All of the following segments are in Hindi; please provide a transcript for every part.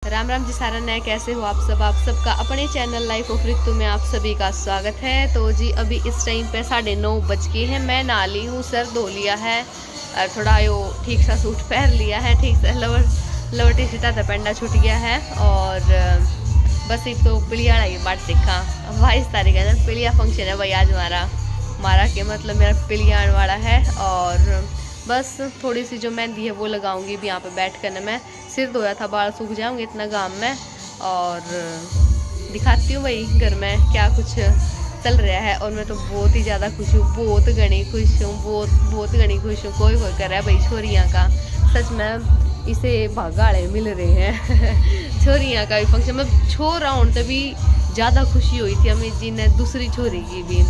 राम राम जी सारा नए कैसे हो आप सबका अपने चैनल लाइफ ऑफ रितु में आप सभी का स्वागत है। तो जी अभी इस टाइम पे 9:30 बज गए हैं। मैं नहा ली हूँ, सर धो लिया है और थोड़ा यो ठीक सा सूट पहन लिया है, ठीक सा लोअर टी शर्ट था पेंडा छूट गया है। और बस एक तो पिलिया की बात देखा, 22 तारीख है ना, पिलिया फंक्शन है भाई आज हमारा के मतलब मेरा पिलिया आने वाला है। और बस थोड़ी सी जो मेहंदी है वो लगाऊंगी भी यहाँ पे बैठ कर। मैं सिर धोया था, बाल सूख जाऊंगे इतना गाम में। और दिखाती हूँ भाई घर में क्या कुछ चल रहा है। और मैं तो बहुत ही ज़्यादा खुश हूँ, बहुत घनी खुश हूँ, बहुत घनी खुश हूँ। कोई कर रहा है भाई छोरियाँ का, सच में इसे भागाड़े मिल रहे हैं छोरियाँ का भी फंक्शन में छोरा हूँ तभी ज़्यादा खुशी हुई थी हमें जी ने दूसरी छोरी की भी।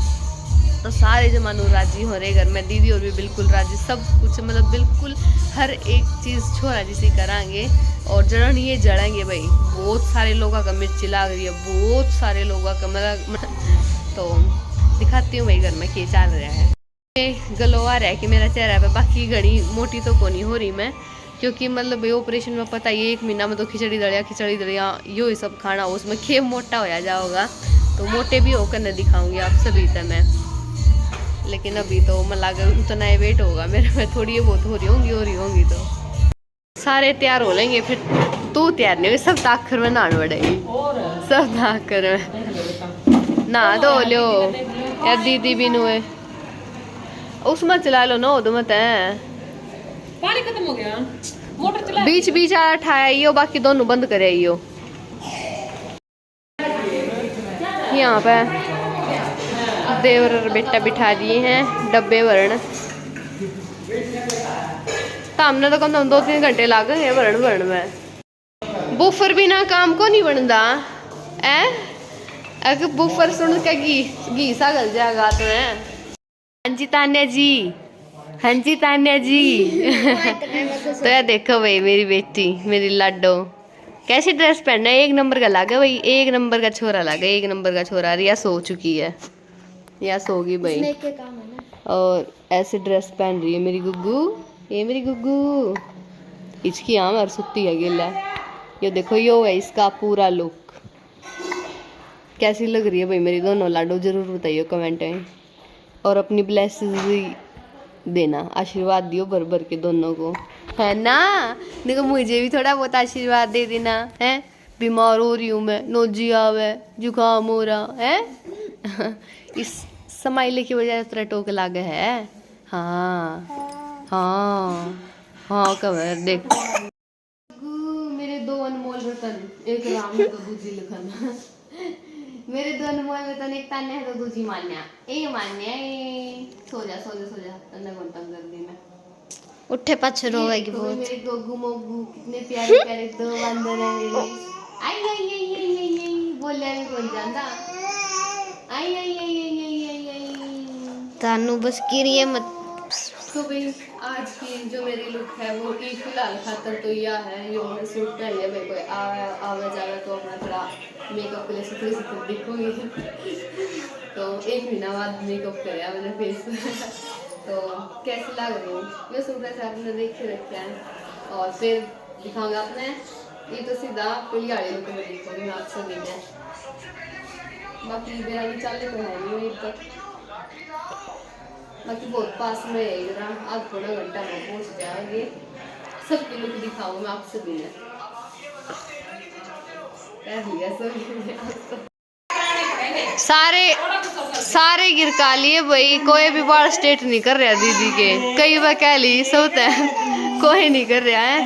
तो सारे जमानू राजी हो रहे घर में, दीदी और भी बिल्कुल राजी, सब कुछ मतलब बिल्कुल हर एक चीज़ छोरा जिसे करांगे। और जड़न ये जड़ेंगे भाई, बहुत सारे लोगों का मिर्ची लाग रही है, बहुत सारे लोगों का मतलब तो दिखाती हूँ भाई घर में क्या चल रहा है। गलो आ रहा है कि मेरा चेहरा पे, बाकी घड़ी मोटी तो को नहीं हो रही मैं, क्योंकि मतलब भाई ऑपरेशन में पता ही 1 महीना में तो खिचड़ी दलिया यो ही सब खाना हो, उसमें खेम मोटा होया जाओगा। तो मोटे भी होकर न दिखाऊंगी आप सभी तक मैं, लेकिन अभी तो मैं लगा उतना ही वेट होगा मेरे में, थोड़ी बहुत हो रही होंगी तो सारे तैयार हो लेंगे। फिर तू तैयार नहीं हुई, सब ताखर में नहान पड़ेगी, सब ताखर में नहा धो लो यार। दीदी भी नुए उसमें चला लो ना, दो मत पानी खत्म हो गया, मोटर चला बीच बीच आ ठाया, बाकी दोनों बंद करे। यहाँ पे देवर और बेटा बिठा दिए हैं डब्बे वरण। तो हमने तो कम से कम 2-3 घंटे लग गए वरण में। बुफर बिना काम को नहीं बनता है, अगर बुफर सुन के घी सा गल जाएगा तो है। हाँ जी तान्या जी, हाँ जी तान्या जी तो यार देखो भाई मेरी बेटी, मेरी लाडो कैसी ड्रेस पहनना है, 1 नंबर का लागे भाई, 1 नंबर का छोरा लागे, 1 नंबर का छोरा। रिया सो चुकी है, या सोगी भाई। और ऐसे ड्रेस पहन रही है मेरी गुग्गू, ये मेरी गुग्गू, इसकी आम और सुत्ती है गिला। ये देखो यो है इसका पूरा लुक, कैसी लग रही है भाई मेरी दोनों लाडो, जरूर बताइए कमेंट में। और अपनी ब्लेसिंग्स भी देना, आशीर्वाद दियो भर भर के दोनों को, है ना। देखो मुझे भी थोड़ा बहुत आशीर्वाद दे देना है, बीमार हो रही हूँ मैं, नोजी आवे, जुकाम हो रहा है इस समाइले की वजह से टोक लागे है। हाँ हाँ हाँ कवर देख मेरे 2 अनमोल रतन, एक राम है तो दूसरी लखन मेरे 2 अनमोल रतन, एक तान्या है तो दूसरी मान्या। ए मान्या ए सो जा तन्ने घंटा कर दी मैं, उठे पाछे रोएगी बहुत। मेरे गोगू मोगू कितने प्यारे प्यारे 2 बंदर है मेरे। आई आई आई आई आई आई बोलिया भी कौन जानता। आई आई आई आई आई आई आई तानू बस गिरिए मत। तो भाई आज की जो मेरी लुक है वो फिलहाल खातर तो यह है, यो मैं सूट पहन लिया, मेरे को आवे जावे तो अपना थोड़ा मेकअप के लिए सुथरी दिखूंगी तो 1 महीना बाद मेकअप कराया मैंने फेस तो कैसी लग रही हूँ मैं, सूट ऐसे आपने देखे रखे हैं। और फिर दिखाऊंगा अपने, ये तो सीधा पिलियाड़ी लुक में दिखूंगी मैं आप सभी में। बाकी मेरा चलने तो है नहीं वहीं तक, बाकी बहुत पास में है इधर, आज थोड़ा घंटा में पहुंच जाएंगे। सबकी लुक दिखाऊंगा मैं आप सभी ने। सारे गिरका लिए भाई, कोई भी बाल स्ट्रेट नहीं कर रहा दीदी के, कई बार कह ली सोते हैं कोई नहीं कर रहा है,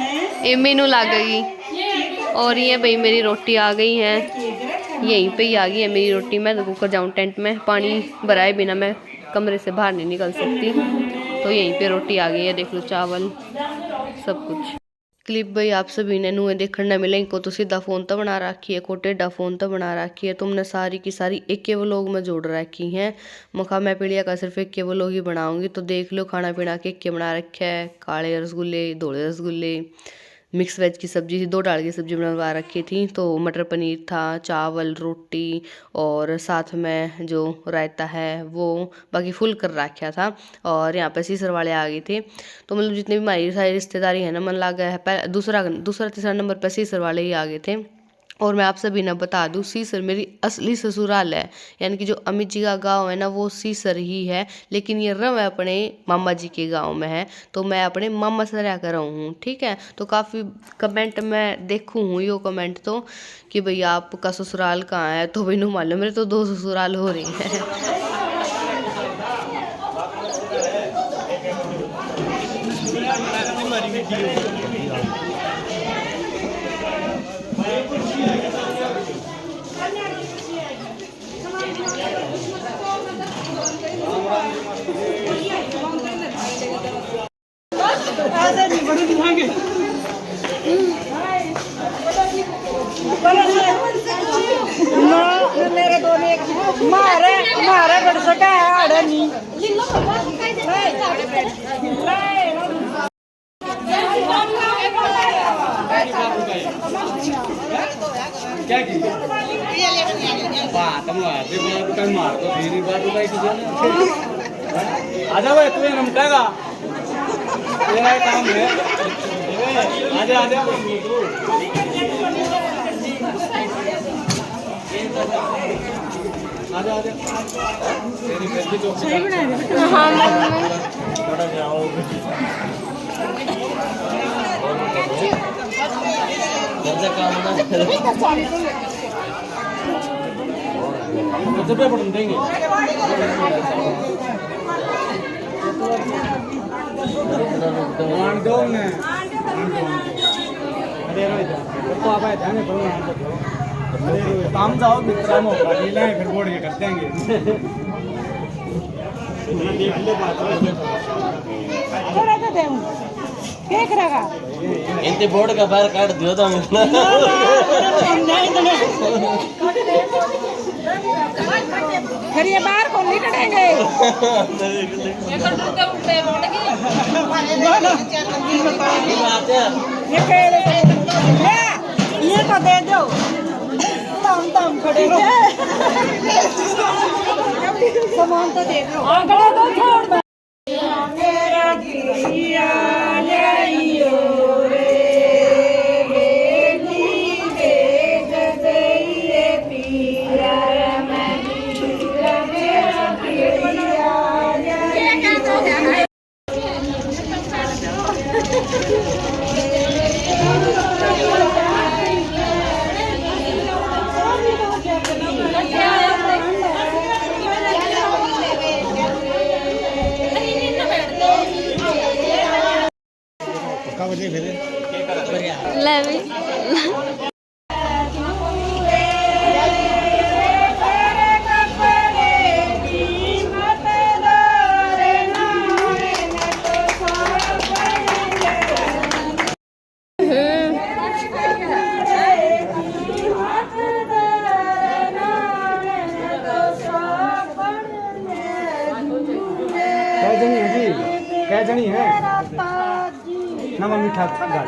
ये मेनू ला गई। और ये भाई मेरी रोटी आ गई है, यहीं पे ही आ गई है मेरी रोटी। मैं तो कुकर जाऊँ टेंट में, पानी भराए बिना मैं कमरे से बाहर नहीं निकल सकती, तो यहीं पे रोटी आ गई है, देख लो चावल सब कुछ। क्लिप भाई आप सभी ने नुए देखने मिले, इनको तो सीधा फोन तो बना रखी है, को टेढ़ा फोन तो बना रखी है, तुमने सारी की सारी एक के व्लॉग में जोड़ रखी हैं। मखा मैं पीड़िया का सिर्फ एक के व्लॉग ही बनाऊंगी, तो देख लो खाना पीना के बना रखे है, काले रसगुल्ले, धोले रसगुल्ले, मिक्स वेज की सब्ज़ी थी, 2 दाल की सब्ज़ी बनवा रखी थी। तो मटर पनीर था, चावल, रोटी और साथ में जो रायता है वो, बाकी फुल कर रखा था। और यहाँ पे सीसर वाले आ गए थे। तो मतलब जितने भी हमारी सारी रिश्तेदारी है ना, मन लगा है दूसरा तीसरा नंबर पर सीसर वाले ही आ गए थे। और मैं आप सभी ने बता दूँ, सीसर मेरी असली ससुराल है, यानी कि जो अमित जी का गांव है ना वो सीसर ही है, लेकिन ये रम है अपने मामा जी के गांव में है। तो मैं अपने मामा से रह कर हूँ, ठीक है। तो काफ़ी कमेंट मैं देखूँ हूँ यो कमेंट तो कि भैया आपका ससुराल कहाँ है, तो भाई नु मालूम मेरे तो 2 ससुराल हो रही हैं। मेरे दोनों मारे मारे बड़ सका है आड़नी क्या की बात मारते बात मार तो फिर बात भाई तुझे आजा भाई तू ये नमकागा तेरा काम है आजा आजा आजा आजा तेरी बेटी तो सही बना रहे हां थोड़ा जाओ ज्यादा काम ना तो पे पड़ देंगे मान दो ने अरे रो तो आप आए ध्यान करो मान दो अरे काम जाओ मित्रा में ढीला है फिर बोर्ड ये कर देंगे देख ले बात थोड़ा तो दे क्या करेगा इनते बोर्ड का बाहर काट दियो तो फिर ये बाहर को निकलेंगे ये तो दे दो तम तम खड़े सामान तो दे दो आंकड़े तो छोड़ मेरा दिया जाइयो ले भी क्या जनी है नमक मीठा घाट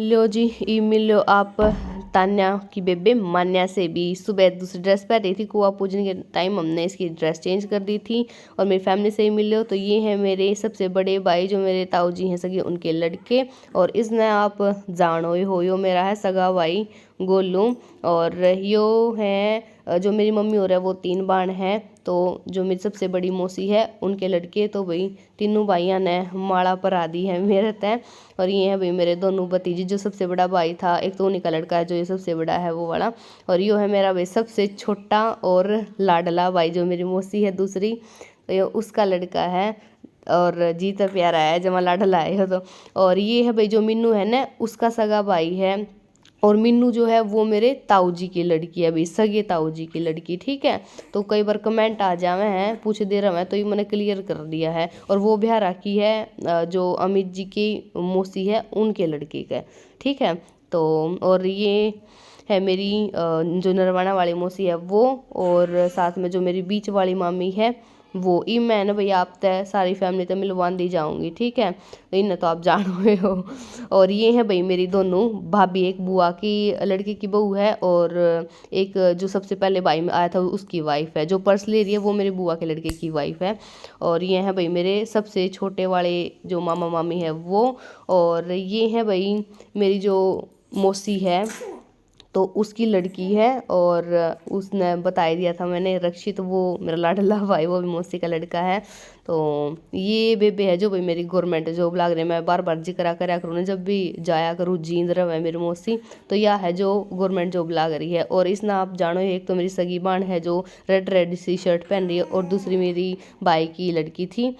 लो जी, ई मिलो आप तान्या की बेबे मान्या से भी। सुबह दूसरी ड्रेस पहन रही थी, कुआ पूजने के टाइम हमने इसकी ड्रेस चेंज कर दी थी। और मेरी फैमिली से ही मिल लो, तो ये हैं मेरे सबसे बड़े भाई जो मेरे ताऊ जी हैं सगे, उनके लड़के। और इसने आप जानो हो, यो मेरा है सगा भाई गोलू। और यो है जो मेरी मम्मी हो रहा है वो 3 बाण हैं। तो जो मेरी सबसे बड़ी मौसी है उनके लड़के, तो भाई तीनों भाइयों ने माला परा दी है मेरे तय। और ये है भाई मेरे दोनों भतीजे, जो सबसे बड़ा भाई था एक तो उन्हीं का लड़का है जो ये सबसे बड़ा है वो वाला। और यो है मेरा भाई सबसे छोटा और लाडला भाई जो मेरी मौसी है दूसरी, तो ये उसका लड़का है। और जीता प्यारा है जमा लाडला है तो। और ये है भाई जो मिन्नू है ना, उसका सगा भाई है। और मिन्नू जो है वो मेरे ताऊ जी की लड़की है भाई, सगे ताऊ जी की लड़की, ठीक है। तो कई बार कमेंट आ जावे हैं पूछ दे रहा है, तो ये मैंने क्लियर कर दिया है। और वो ब्याह राखी है जो अमित जी की मौसी है उनके लड़के का, ठीक है। तो और ये है मेरी जो नरवाना वाली मौसी है वो, और साथ में जो मेरी बीच वाली मामी है वो। ई मैं ना भैया आप तय सारी फैमिली तो मिलवान दी जाऊंगी, ठीक है। इन्हें तो आप जान हुए हो। और ये है भाई मेरी दोनों भाभी, एक बुआ की लड़की की बहू है, और एक जो सबसे पहले भाई में आया था उसकी वाइफ है। जो पर्स ले रही है वो मेरी बुआ के लड़के की वाइफ है। और ये है भाई मेरे सबसे छोटे वाले जो मामा मामी है वो। और ये है भाई मेरी जो मौसी है तो उसकी लड़की है। और उसने बता दिया था मैंने, रक्षित वो मेरा लाडला भाई, वो भी मौसी का लड़का है। तो ये बेबे है जो भाई मेरी गवर्नमेंट जॉब लाग रही है। मैं बार बार जिक्र करा करूँ ना जब भी जाया करूँ, जींद रहा मेरी मौसी, तो यह है जो गवर्नमेंट जॉब लाग रही है। और इसने आप जानो, एक तो मेरी सगी बाण है जो रेड रेड सी शर्ट पहन रही है, और दूसरी मेरी भाई की लड़की थी।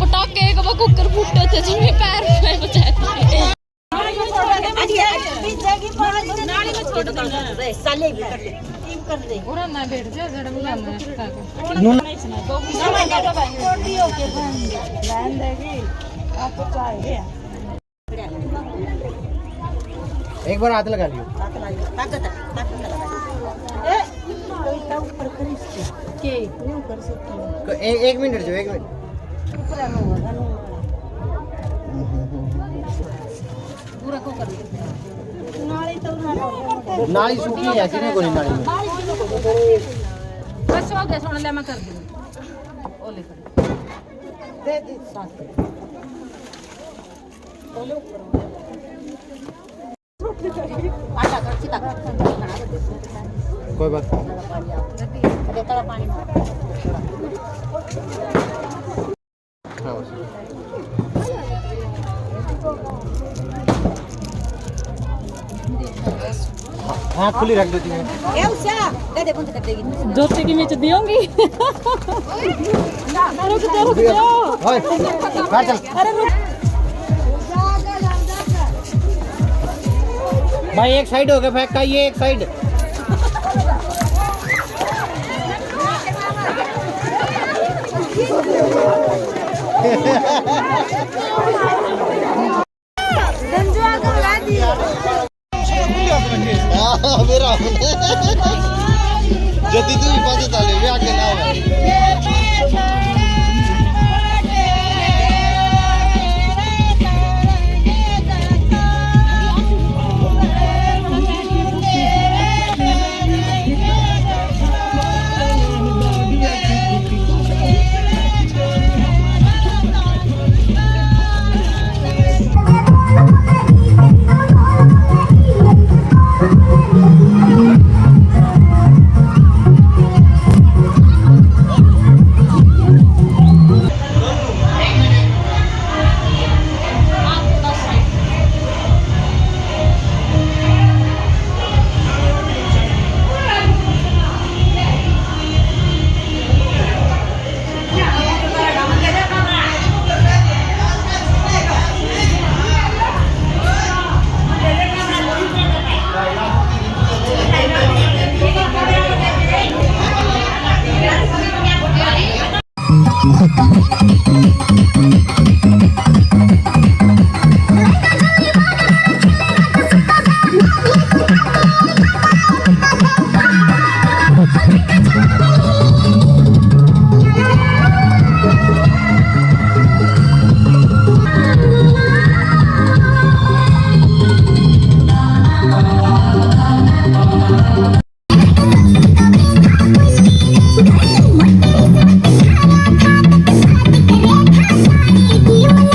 पटाखे का कुकर फूटे थे जिसमें पैर में बचाए साले भी कर दे टीम कर दे पूरा ना बैठ जा जड़ में जाना लाइन देगी आपको चाहिए एक बार हाथ लगा लियो। ताकत लगा ए कोई तो ऊपर कर इसके के नहीं कर सकते एक मिनट जो 1 मिनट ऊपर ना होगा ना पूरा को कर नाली तो नाली सूखी है ऐसी नहीं कोई नाली में। बस हो गया सुन ले मैं कर दूं ओ ले कर दे दे साथ बोले ऊपर आटा कर सीधा कोई बात नहीं। दे थोड़ा पानी हाँ, बस। हाँ खुली रख देती है। ए उषा दे दे कौन से कर देगी जोते की में दियोगी रुक जाओ ओए बैठ चल। अरे रुक भाई एक साइड हो गया फेंक का, ये एक साइड। मेरा जल्दी तू ही पास डाले वे आके ना You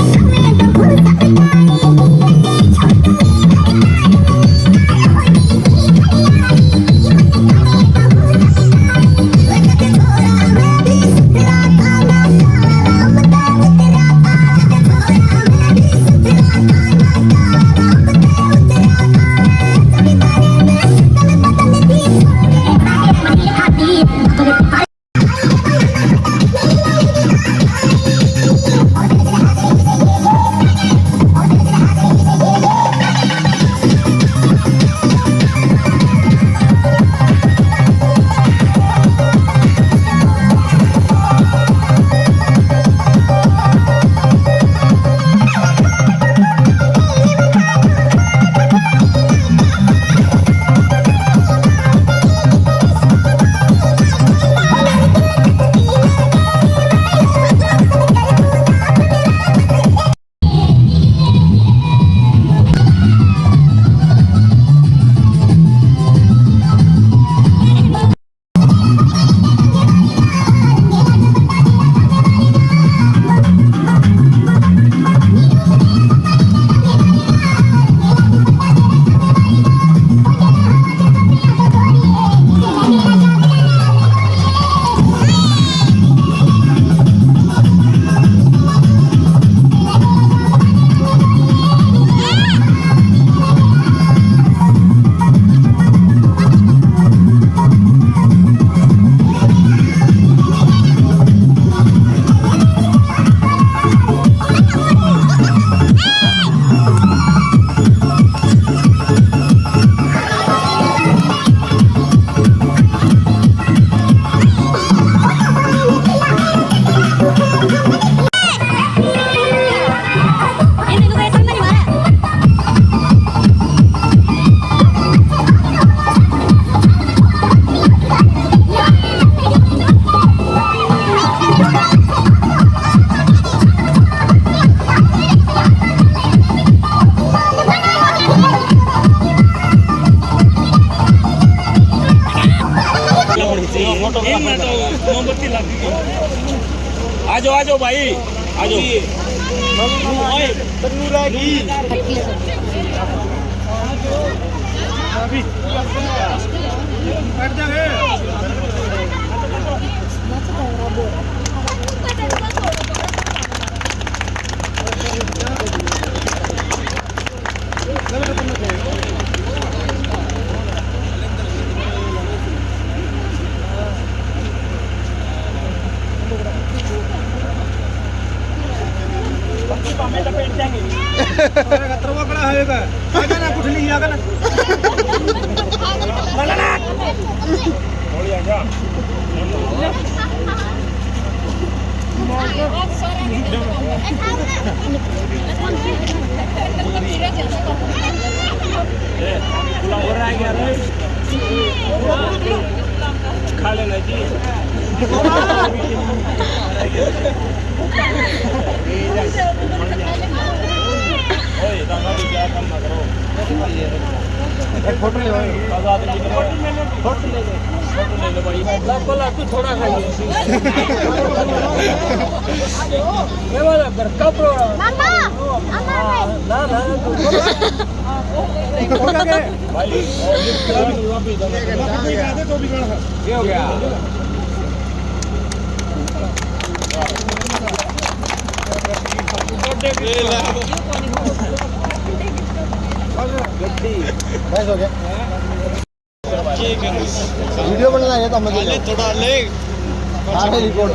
मोमबत्ती लगी आ जाओ भाई आ जाओ खा लेना जी फोटो ले फोटो ले लो भाई बोला तू थोड़ा खाइए मैं बोला घर का प्रोग्राम मामा ना भाई ये हो गया वीडियो बनना है तो हम थोड़ा ले रिकॉर्ड